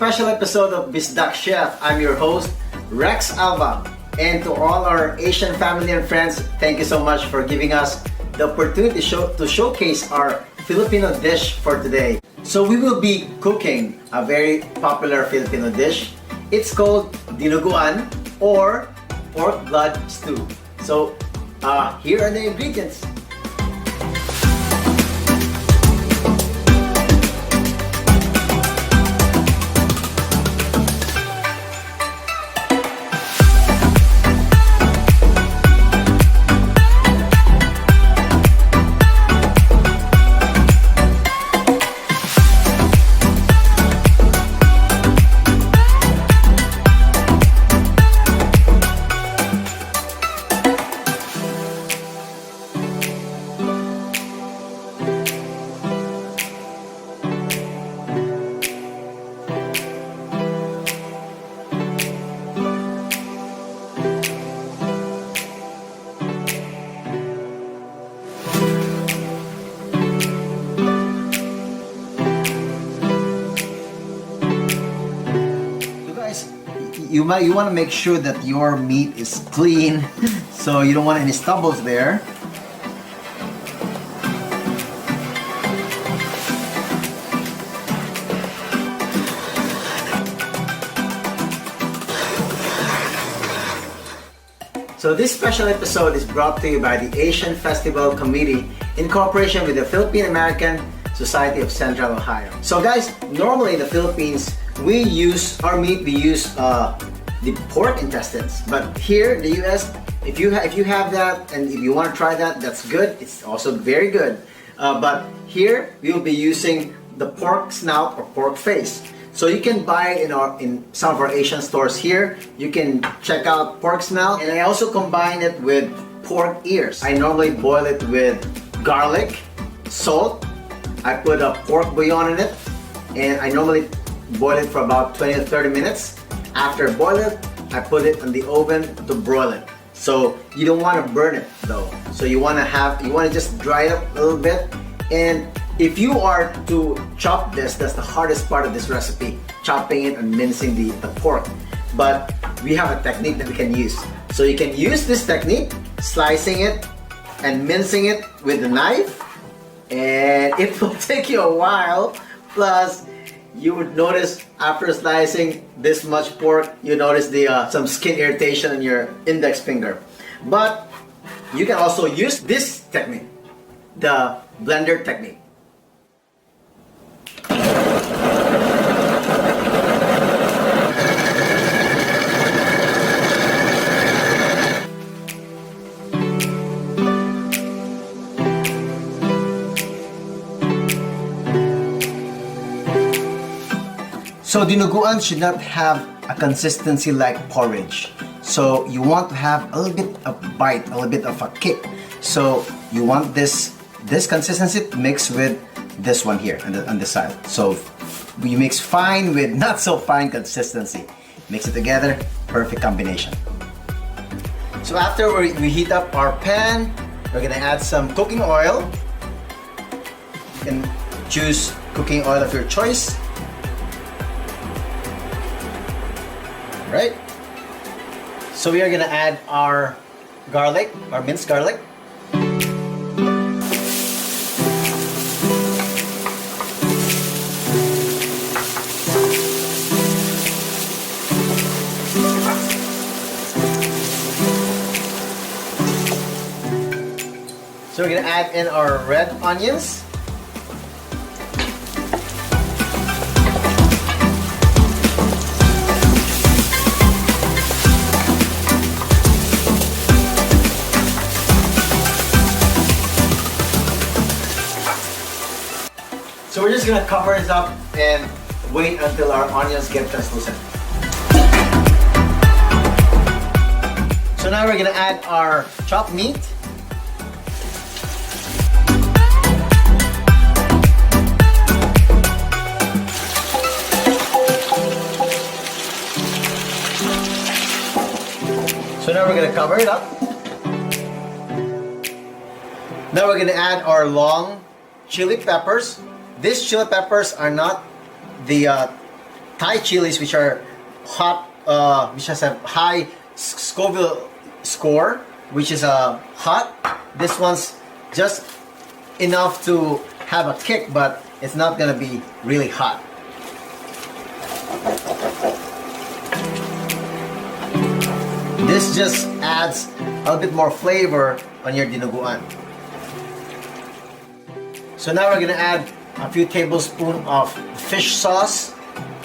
special episode of Bisdak Chef. I'm your host, Rex Alva. And to all our Asian family and friends, thank you so much for giving us the opportunity to showcase our Filipino dish for today. So we will be cooking a very popular Filipino dish. It's called Dinuguan or pork blood stew. So here are the ingredients. You want to make sure that your meat is clean, so you don't want any stubbles there. So this special episode is brought to you by the Asian Festival Committee in cooperation with the Philippine American Society of Central Ohio. So guys, normally in the Philippines, we use the pork intestines, but here in the US, if you have that and if you want to try that, that's good. It's also very good. But here we will be using the pork snout or pork face. So you can buy it in some of our Asian stores here. You can check out pork snout, and I also combine it with pork ears. I normally boil it with garlic, salt. I put a pork bouillon in it, and I normally boil it for about 20 to 30 minutes. After I boil it, I put it in the oven to broil it. So you don't want to burn it though. So you want to just dry it up a little bit. And if you are to chop this, that's the hardest part of this recipe, chopping it and mincing the pork. But we have a technique that we can use. So you can use this technique, slicing it and mincing it with a knife, and it will take you a while. Plus, you would notice after slicing this much pork, you notice some skin irritation on your index finger. But you can also use this technique, the blender technique. So dinuguan should not have a consistency like porridge. So you want to have a little bit of bite, a little bit of a kick. So you want this consistency mixed with this one here on the side. So you mix fine with not so fine consistency. Mix it together, perfect combination. So after we heat up our pan, we're gonna add some cooking oil. You can choose cooking oil of your choice. Right? So we are gonna add our garlic, our minced garlic. So we're gonna add in our red onions. So we're just gonna cover this up and wait until our onions get translucent. So now we're gonna add our chopped meat. So now we're gonna cover it up. Now we're gonna add our long chili peppers. These chili peppers are not the Thai chilies, which are hot, which has a high Scoville score, which is hot. This one's just enough to have a kick, but it's not gonna be really hot. This just adds a bit more flavor on your dinuguan. So now we're gonna add a few tablespoons of fish sauce,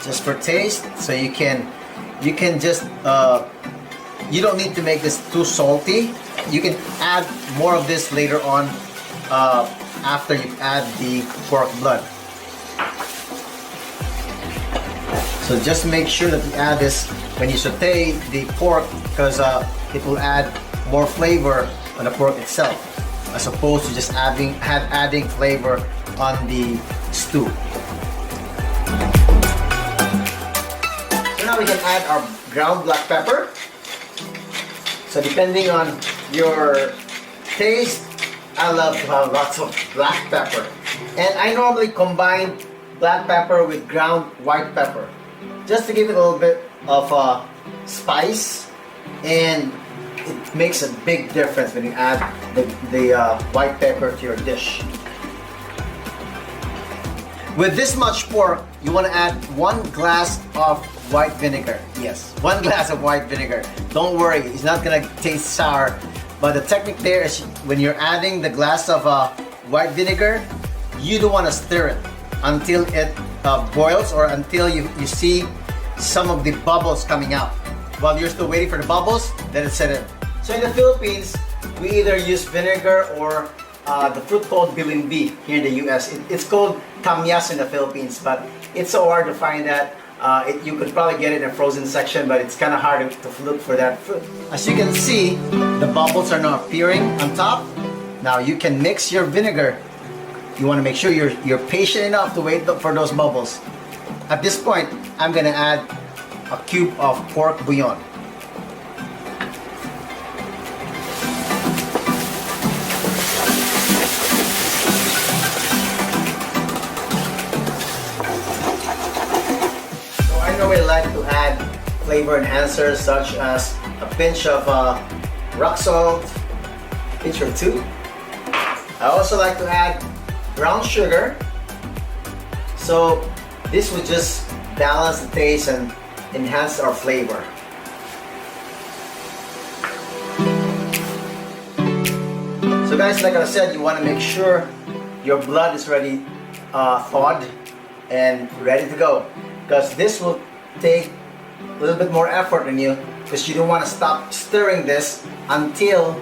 just for taste. So you can just you don't need to make this too salty. You can add more of this later on after you add the pork blood. So just make sure that you add this when you saute the pork, because it will add more flavor on the pork itself, as opposed to just adding flavor on the stew. So now we can add our ground black pepper. So depending on your taste, I love to have lots of black pepper. And I normally combine black pepper with ground white pepper, just to give it a little bit of spice, and it makes a big difference when you add the white pepper to your dish. With this much pork, you want to add 1 glass of white vinegar. Yes, 1 glass of white vinegar. Don't worry, it's not gonna taste sour. But the technique there is, when you're adding the glass of white vinegar, you don't want to stir it until it boils, or until you see some of the bubbles coming out. While you're still waiting for the bubbles, let it set in. So in the Philippines, we either use vinegar or the fruit called bilimbi here in the US. It's called kamyas in the Philippines, but it's so hard to find that. You could probably get it in a frozen section, but it's kind of hard to look for that fruit. As you can see, the bubbles are now appearing on top. Now you can mix your vinegar. You want to make sure you're patient enough to wait for those bubbles. At this point, I'm going to add a cube of pork bouillon. We like to add flavor enhancers such as a pinch of rock salt, a pinch or two. I also like to add brown sugar. So this would just balance the taste and enhance our flavor. So guys, like I said, you want to make sure your blood is ready, thawed and ready to go, because this will take a little bit more effort on you, because you don't want to stop stirring this until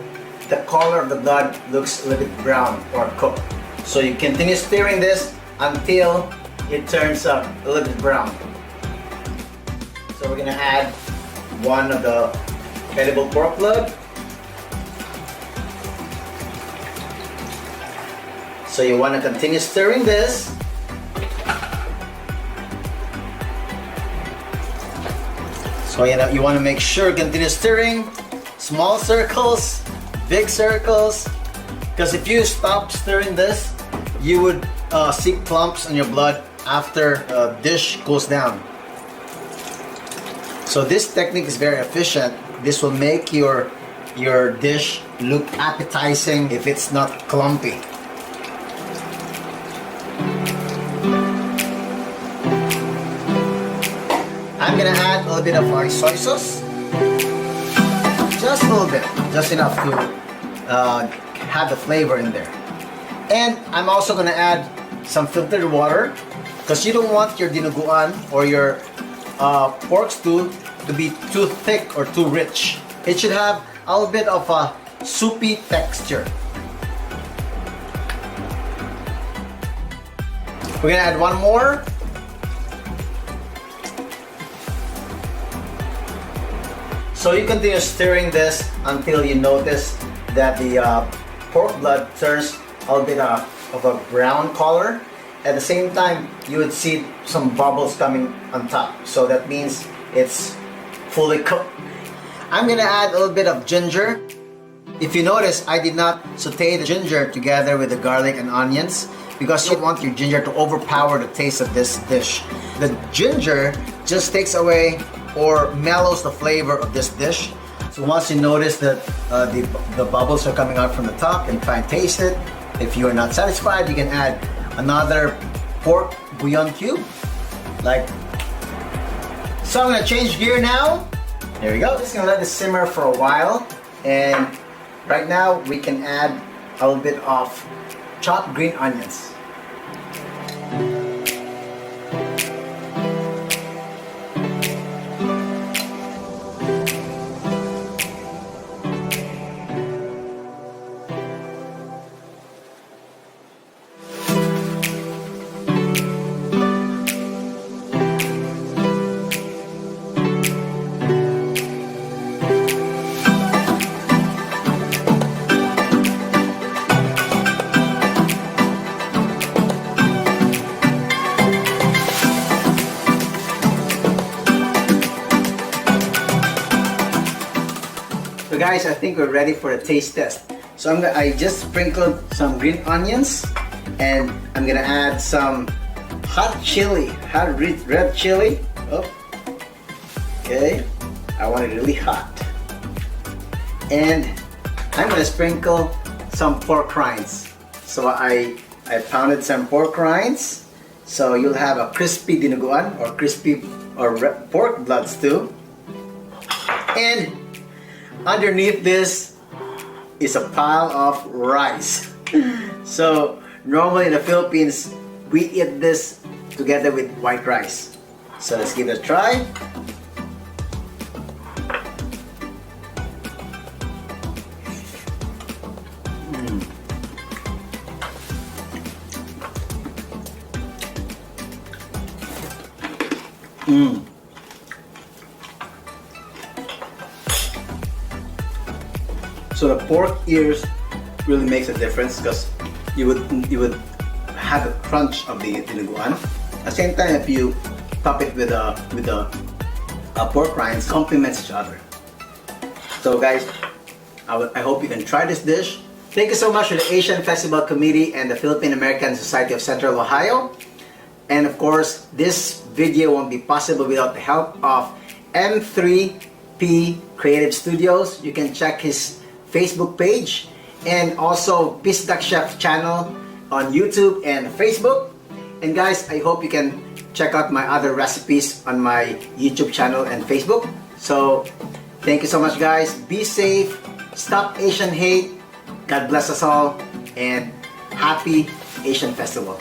the color of the blood looks a little bit brown or cooked. So you continue stirring this until it turns a little bit brown. So we're gonna add 1 of the edible pork blood. So you want to continue stirring this. So you want to make sure, continue stirring, small circles, big circles, because if you stop stirring this, you would see clumps on your blood after a dish goes down. So this technique is very efficient. This will make your dish look appetizing if it's not clumpy. I'm gonna add a little bit of our soy sauce, just a little bit, just enough to have the flavor in there. And I'm also gonna add some filtered water, because you don't want your dinuguan or your pork stew to be too thick or too rich. It should have a little bit of a soupy texture. We're gonna add 1 more. So you continue stirring this until you notice that the pork blood turns a little bit of a brown color. At the same time, you would see some bubbles coming on top. So that means it's fully cooked. I'm gonna add a little bit of ginger. If you notice, I did not saute the ginger together with the garlic and onions, because you don't want your ginger to overpower the taste of this dish. The ginger just takes away or mellows the flavor of this dish. So once you notice that the bubbles are coming out from the top, and try and taste it. If you are not satisfied, you can add another pork bouillon cube. So I'm gonna change gear now. There we go. Just gonna let this simmer for a while. And right now we can add a little bit of chopped green onions. So guys, I think we're ready for a taste test. So I just sprinkled some green onions, and I'm gonna add some hot red chili. Oh, okay. I want it really hot. And I'm gonna sprinkle some pork rinds. So I pounded some pork rinds. So you'll have a crispy dinuguan or crispy pork blood stew. And underneath this is a pile of rice. So normally in the Philippines, we eat this together with white rice. So let's give it a try. So the pork ears really makes a difference because you would have a crunch of the dinuguan. At the same time, if you top it with the pork rinds, complements each other. So guys, I hope you can try this dish. Thank you so much to the Asian Festival Committee and the Philippine American Society of Central Ohio. And of course, this video won't be possible without the help of M3P Creative Studios. You can check his Facebook page and also Bisdak Chef channel on YouTube and Facebook. And guys, I hope you can check out my other recipes on my YouTube channel and Facebook. So thank you so much guys. Be safe, stop Asian hate, God bless us all, and happy Asian Festival.